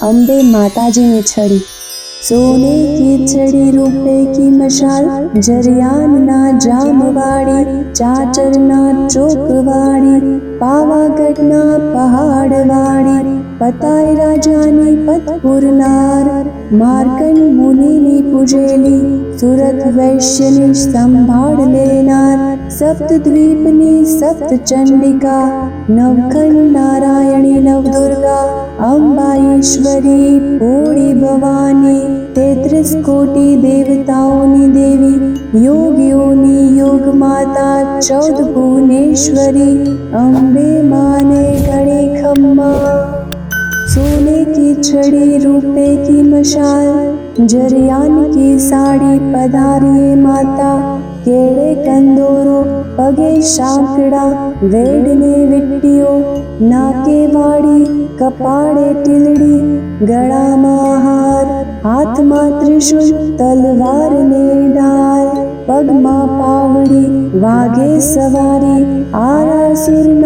अम्बे माताजी ने छड़ी। सोने की छड़ी रुपए की मशाल, जरियाना जामवाड़ी, चाचरना चौकवाड़ी, पावागढ़ना पहाड़वाड़ी, पताई राजानी पतपुरनार, मार्कंड मुनिनी पूजेली, सुरत वैश्यनी संभाળ लेनार, सप्तद्वीपनी सप्त चंडिका, नवखंड नारायणी नवदुर्गा, अंबाईश्वरी भोળી भवानी, 33 कोटि देवताओनी देवी, योगियोनी योग माता, 14 भुवनेश्वरी, अम्बे माने गणे खम्मा। सोने की छड़ी रुपए की मशाल, जरियान की साड़ी पधारिए माता, केड़े कंदोरो पगे शांकड़ा, वेडने विट्टियो, नाके वाड़ी, कपाड़े टीलड़ी, गळामां हार, हाथमां त्रिशूल, तलवार ने ढाल, पगमां पावड़ी, वाघे सवारी, आरासुर